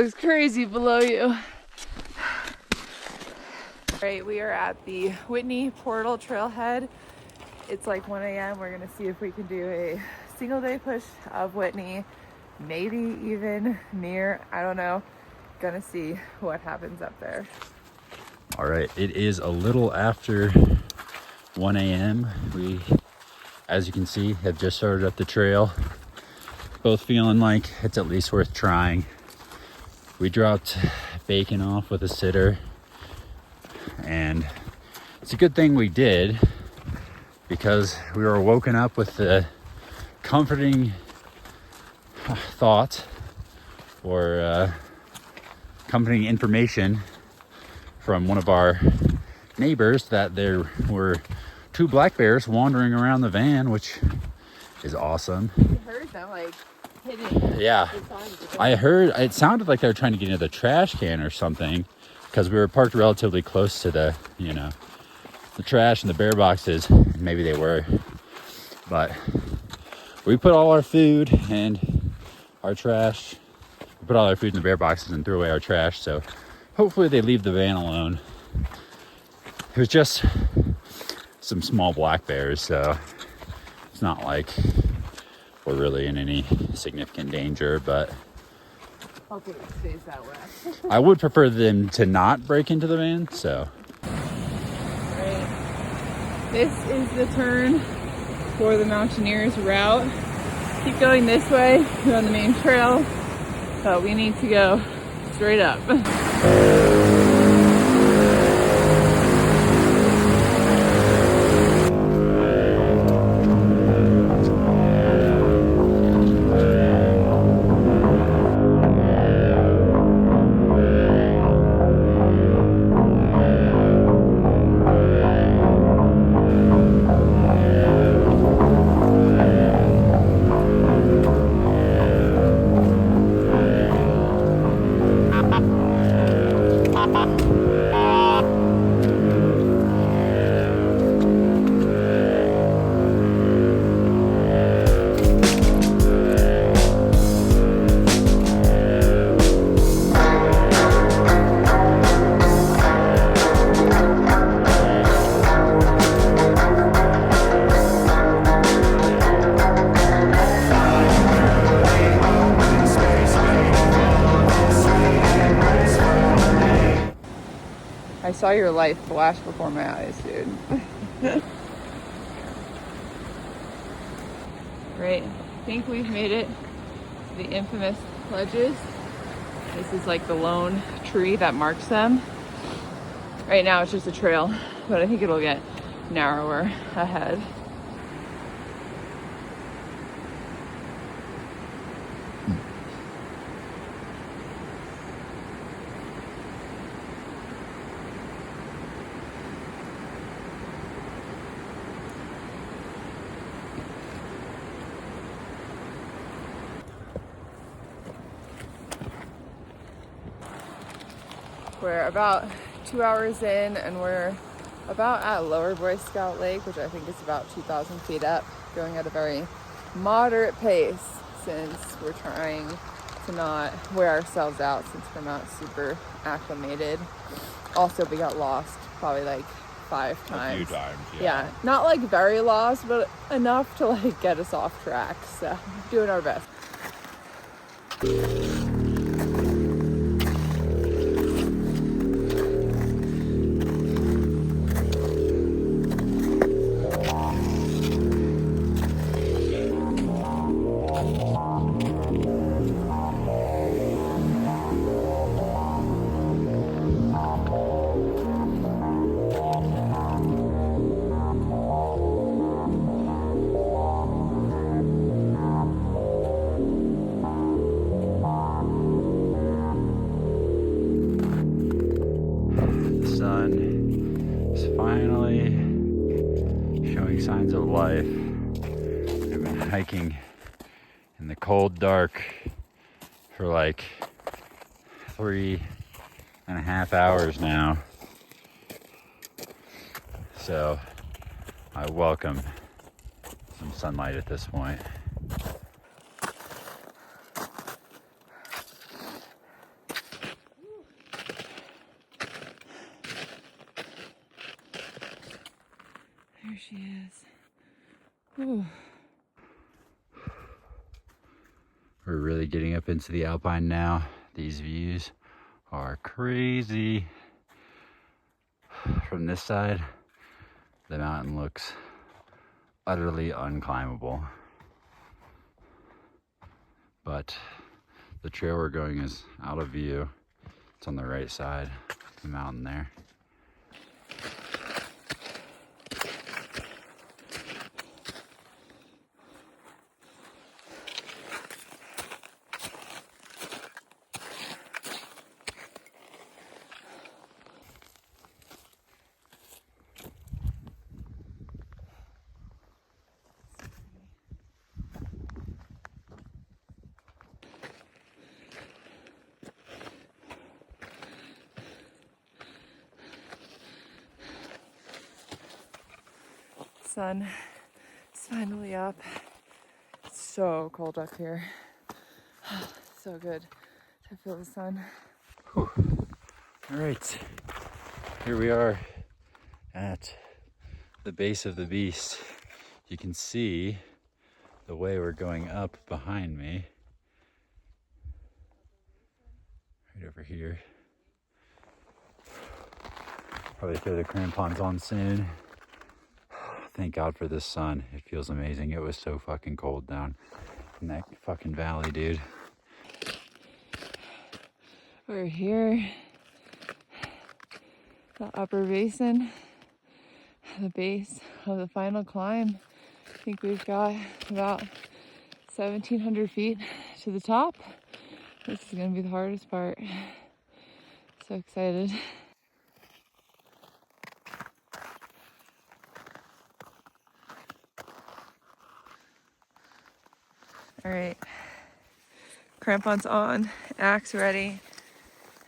looks crazy below you. All right, we are at the Whitney Portal Trailhead. It's like 1 a.m. We're gonna see if we can do a single day push of Whitney, maybe even near, I don't know. Gonna see what happens up there. All right, it is a little after 1 a.m. We, as you can see, have just started up the trail. Both feeling like it's at least worth trying. We dropped Bacon off with a sitter, and it's a good thing we did, because we were woken up with the comforting thought or comforting information from one of our neighbors that there were 2 black bears wandering around the van, which is awesome. You heard them like hitting. Yeah, I heard it sounded like they were trying to get into the trash can or something, because we were parked relatively close to the, you know, the trash and the bear boxes. Maybe they were, but we put all our food and our trash, we put all our food in the bear boxes and threw away our trash, so hopefully they leave the van alone. It was just some small black bears, so it's not like we're really in any significant danger, but hopefully it stays that way. I would prefer them to not break into the van, so. Right. This is the turn for the Mountaineers route. Keep going this way, we're on the main trail, but we need to go straight up. I saw your life flash before my eyes, dude. Right, I think we've made it to the infamous ledges. This is like the lone tree that marks them. Right now it's just a trail, but I think it'll get narrower ahead. We're about 2 hours in, and we're about at Lower Boy Scout Lake, which I think is about 2,000 feet up, going at a very moderate pace since we're trying to not wear ourselves out since we're not super acclimated. Also, we got lost probably like 5 times. A few times, yeah. Not like very lost, but enough to like get us off track. So, doing our best. Finally showing signs of life. I've been hiking in the cold dark for like 3.5 hours now. So I welcome some sunlight at this point. There she is. Ooh. We're really getting up into the alpine now. These views are crazy. From this side, the mountain looks utterly unclimbable. But the trail we're going is out of view. It's on the right side of the mountain there. Sun is finally up. It's so cold up here. So good to feel the sun. Whew. All right, here we are at the base of the beast. You can see the way we're going up behind me. Right over here. Probably throw the crampons on soon. Thank God for this sun. It feels amazing. It was so fucking cold down in that fucking valley, dude. We're here, the upper basin, the base of the final climb. I think we've got about 1,700 feet to the top. This is gonna be the hardest part. So excited. All right, crampons on, axe ready,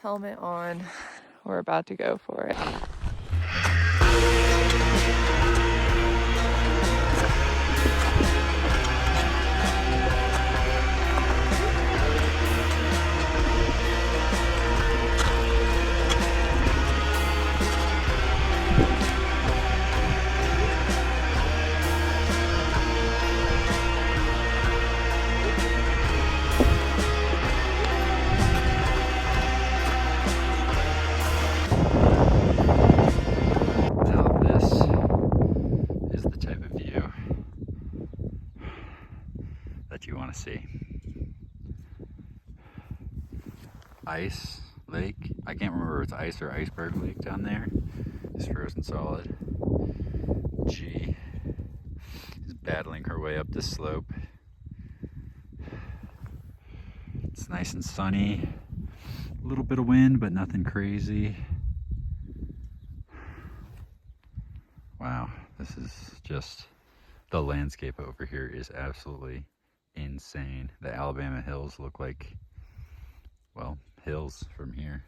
helmet on. We're about to go for it. You want to see ice lake. I can't remember if it's ice or iceberg lake down there. It's frozen solid. G is battling her way up this slope. It's nice and sunny. A little bit of wind, but nothing crazy. Wow, this is just, the landscape over here is absolutely insane. The Alabama hills look like, well, hills from here.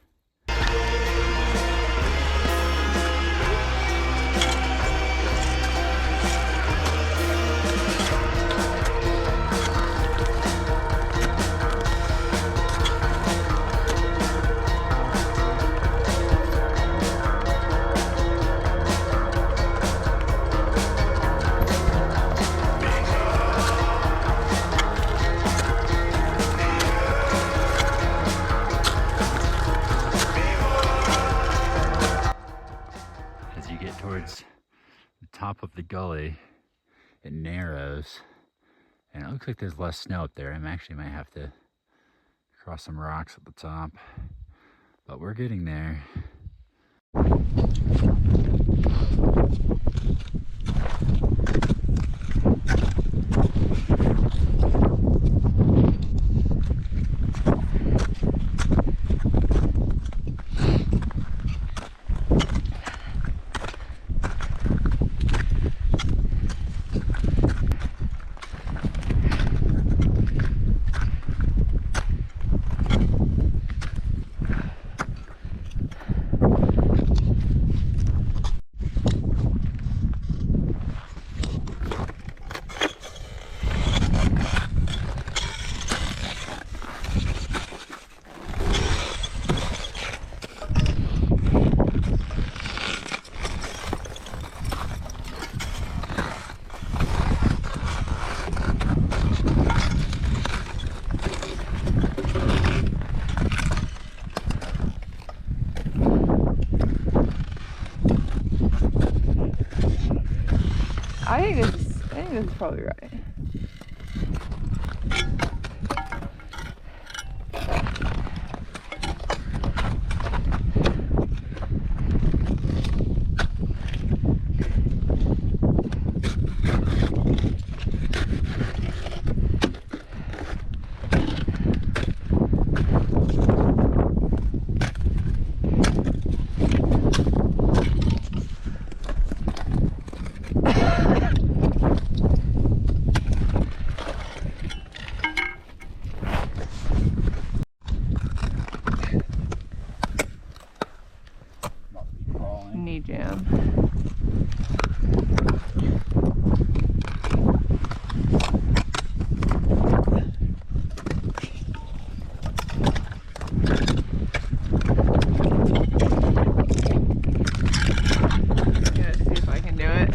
Towards the top of the gully, it narrows, and it looks like there's less snow up there. I actually might have to cross some rocks at the top, but we're getting there. I think this is probably right. Knee jam. Gonna see if I can do it.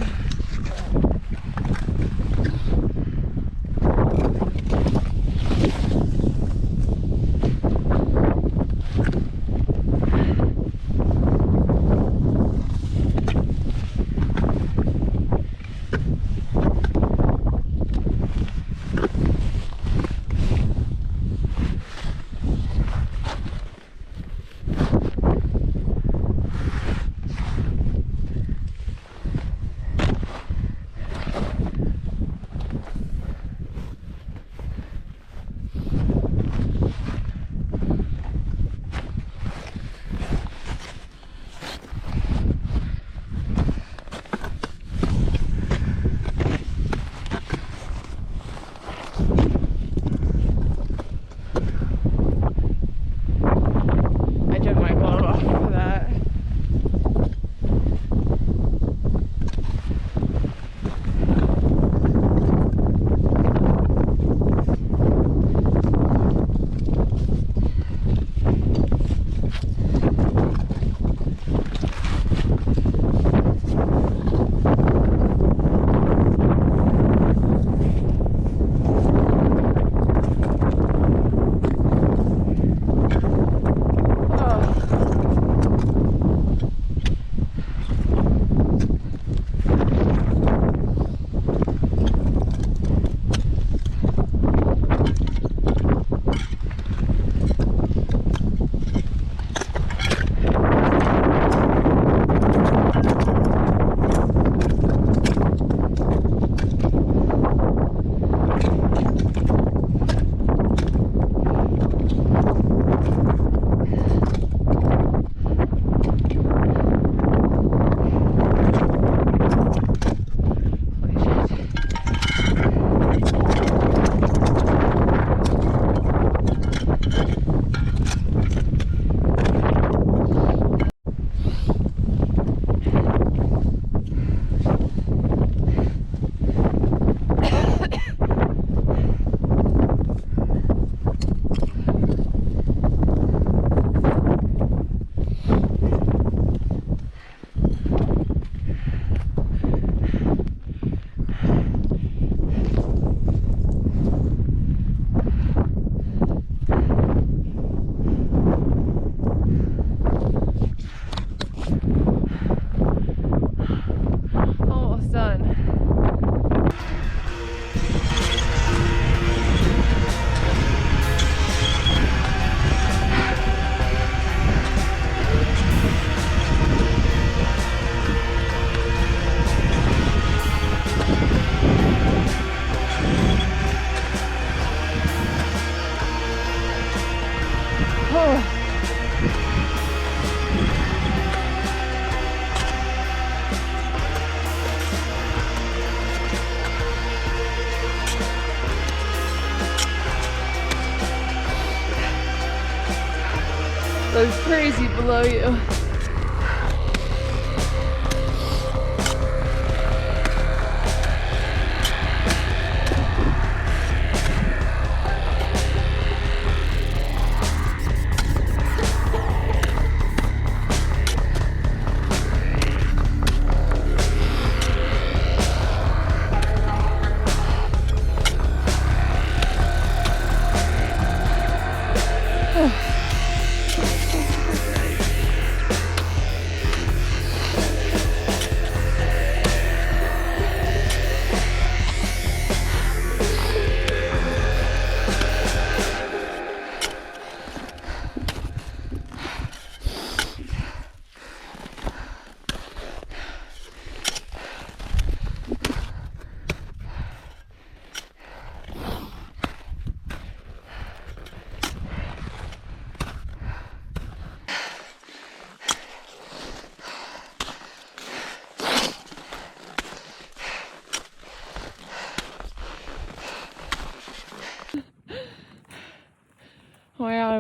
Looks crazy below you.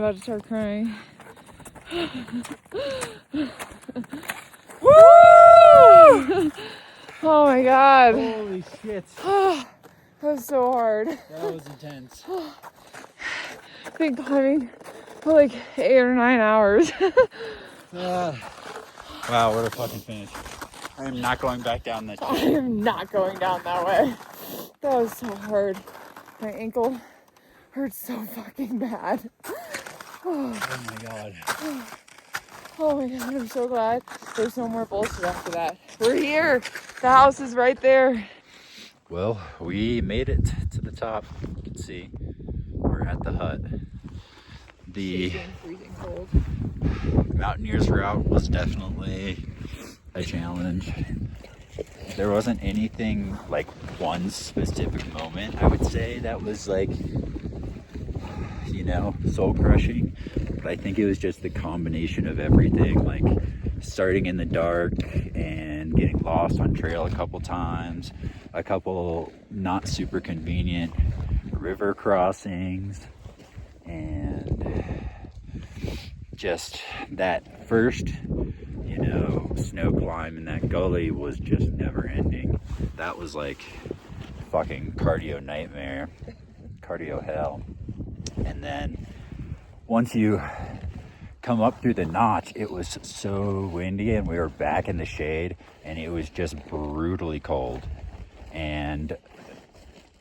about to start crying. Woo! Oh my god. Holy shit. That was so hard. That was intense. I've been climbing for like 8 or 9 hours. Wow, what a fucking finish. I am not going back down that I chain. am not going down that way. That was so hard. My ankle hurts so fucking bad. Oh my god. Oh my god, I'm so glad there's no more bullshit after that. We're here. The house is right there. Well, we made it to the top. You can see we're at the hut. The Freezing cold. Mountaineers route was definitely a challenge. There wasn't anything like one specific moment, I would say, that was like, you know, soul crushing. But I think it was just the combination of everything, like starting in the dark and getting lost on trail a couple times, a couple not super convenient river crossings, and just that first, you know, snow climb in that gully was just never ending. That was like fucking cardio nightmare, cardio hell. And then once you come up through the notch, it was so windy and we were back in the shade and it was just brutally cold. And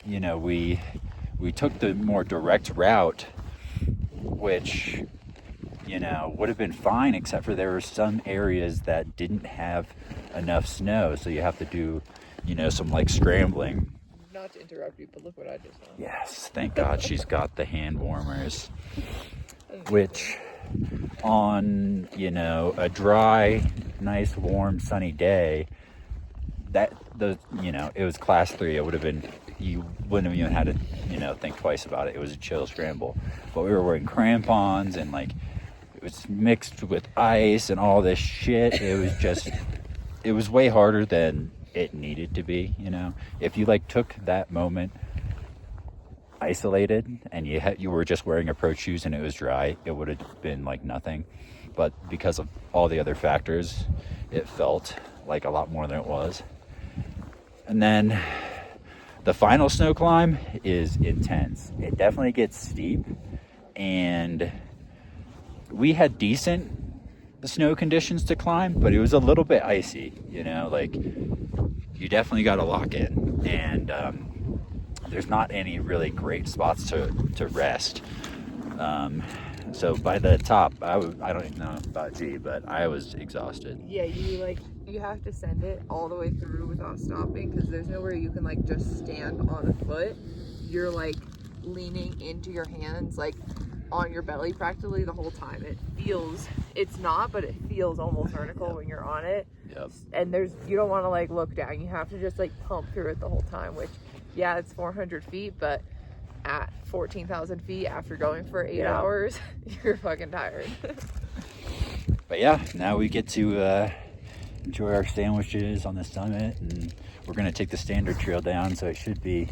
you know, we took the more direct route, which, you know, would have been fine, except for there were some areas that didn't have enough snow, so you have to do, you know, some like scrambling. Not to interrupt you, but look what I just found. Yes, thank God she's got the hand warmers, which on, you know, a dry, nice, warm, sunny day, that you know, it was class 3. It would have been, you wouldn't have even had to, you know, think twice about it. It was a chill scramble. But we were wearing crampons and like it was mixed with ice and all this shit. It was just, it was way harder than it needed to be, you know. If you like took that moment isolated and you were just wearing approach shoes and it was dry, it would have been like nothing. But because of all the other factors, it felt like a lot more than it was. And then the final snow climb is intense. It definitely gets steep, and we had decent snow conditions to climb, but it was a little bit icy, you know, like you definitely got to lock in, and there's not any really great spots to rest. So by the top, I don't even know about G, but I was exhausted. Yeah, you have to send it all the way through without stopping, because there's nowhere you can like just stand on a foot. You're like leaning into your hands, like on your belly practically the whole time. It's not, but it feels almost vertical when you're on it. Yep. And you don't want to like look down. You have to just like pump through it the whole time, which, yeah, it's 400 feet, but at 14,000 feet after going for 8 hours, you're fucking tired. But yeah, now we get to enjoy our sandwiches on the summit, and we're going to take the standard trail down, so it should be,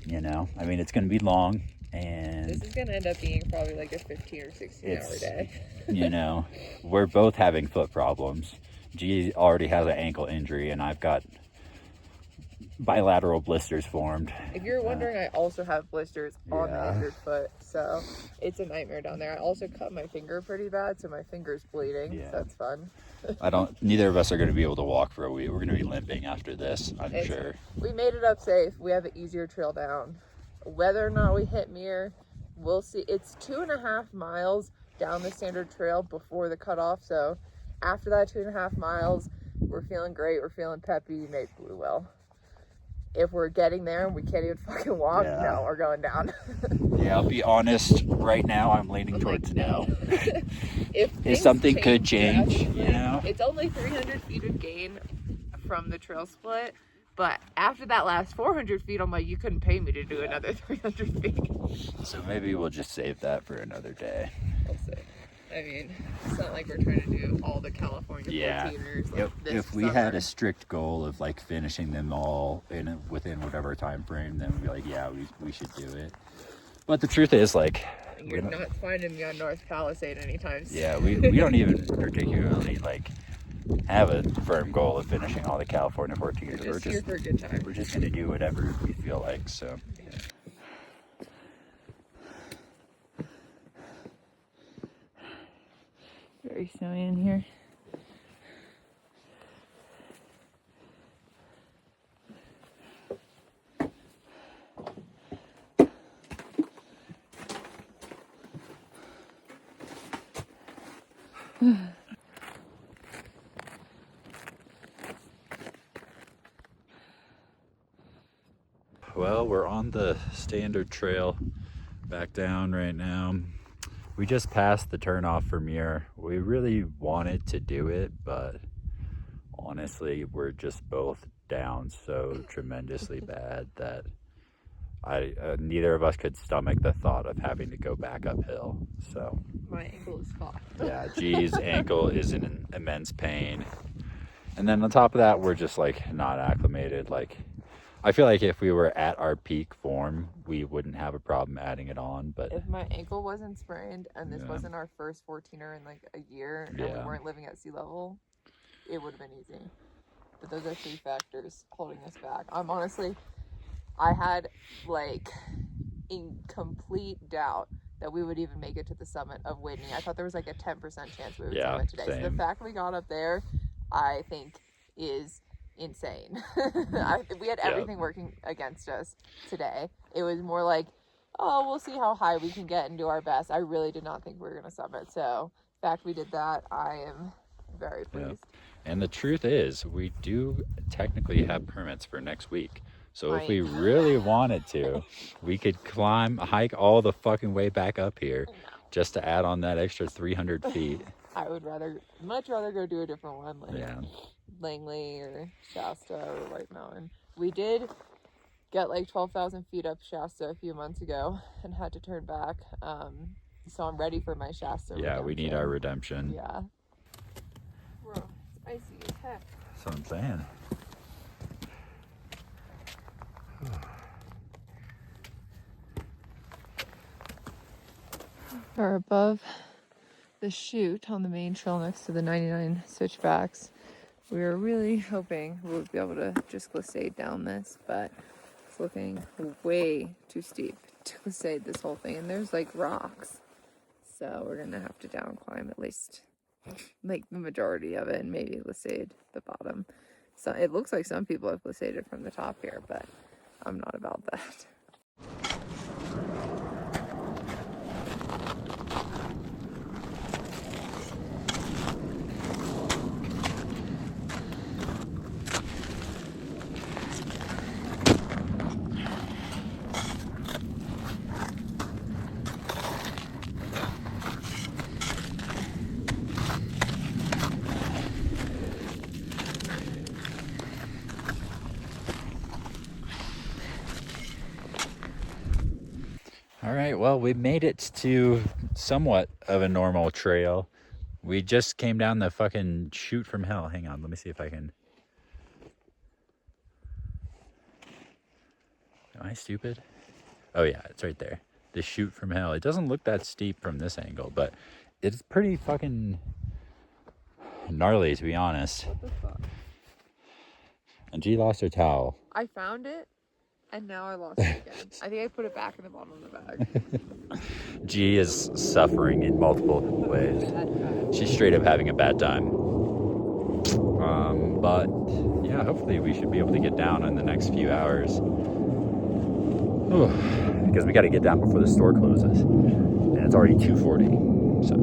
you know, I mean, it's going to be long, and this is going to end up being probably like a 15 or 16 hour day. You know, we're both having foot problems. G already has an ankle injury, and I've got bilateral blisters formed. If you're wondering, I also have blisters on the injured foot, so it's a nightmare down there. I also cut my finger pretty bad, so my finger's bleeding. So that's fun. Neither of us are going to be able to walk for a week. We're going to be limping after this, I'm sure. We made it up safe. We have an easier trail down. Whether or not we hit Muir, we'll see. It's 2.5 miles down the standard trail before the cutoff, so after that 2.5 miles, we're feeling great. We're feeling peppy. Nate blew well. If we're getting there and we can't even fucking walk, no, we're going down. Yeah, I'll be honest. Right now, I'm leaning towards no. If something could change, you know? It's only 300 feet of gain from the trail split, but after that last 400 feet, I'm like, you couldn't pay me to do another 300 feet. So maybe we'll just save that for another day. We'll see. I mean, it's not like we're trying to do all the California Mountaineers. Like if we had a strict goal of like finishing them all within whatever time frame, then we'd be like, yeah, we should do it. But the truth is, like, You're not finding me on North Palisade anytime soon. Yeah, we don't even particularly like have a firm goal of finishing all the California 14s. We're just here for a good time. We're just gonna do whatever we feel like. So. Very snowy in here. Well, we're on the standard trail back down right now. We just passed the turnoff for Muir. We really wanted to do it, but honestly, we're just both down so tremendously bad that neither of us could stomach the thought of having to go back uphill. So my ankle is fucked. Yeah, G's ankle is in immense pain. And then on top of that, we're just like not acclimated. Like, I feel like if we were at our peak form, we wouldn't have a problem adding it on. But if my ankle wasn't sprained and this wasn't our first 14er in like a year and we weren't living at sea level, it would have been easy. But those are 3 factors holding us back. I had like in complete doubt that we would even make it to the summit of Whitney. I thought there was like a 10% chance we would summit today. Same. So the fact we got up there, I think, is insane. We had everything working against us today. It was more like, oh, we'll see how high we can get and do our best. I really did not think we were going to summit. So the fact we did that, I am very pleased. And the truth is, we do technically have permits for next week. So if we really wanted to, we could hike all the fucking way back up here just to add on that extra 300 feet. I would much rather go do a different one, like Langley or Shasta or White Mountain. We did get like 12,000 feet up Shasta a few months ago and had to turn back. So I'm ready for my Shasta redemption. We need our redemption. Yeah. Bro, it's icy as heck. That's what I'm saying. We're above the chute on the main trail next to the 99 switchbacks. We were really hoping we would be able to just glissade down this, but it's looking way too steep to glissade this whole thing. And there's like rocks. So we're gonna have to down climb at least like the majority of it and maybe glissade the bottom. So it looks like some people have glissaded from the top here, but I'm not about that. All right, well, we made it to somewhat of a normal trail. We just came down the fucking chute from hell. Hang on, let me see if I can. Am I stupid? Oh yeah, it's right there. The chute from hell. It doesn't look that steep from this angle, but it's pretty fucking gnarly, to be honest. What the fuck? And G lost her towel. I found it, and now I lost it again. I think I put it back in the bottom of the bag. G is suffering in multiple ways. She's straight up having a bad time. But yeah, hopefully we should be able to get down in the next few hours. Because we got to get down before the store closes, and it's already 2:40. So.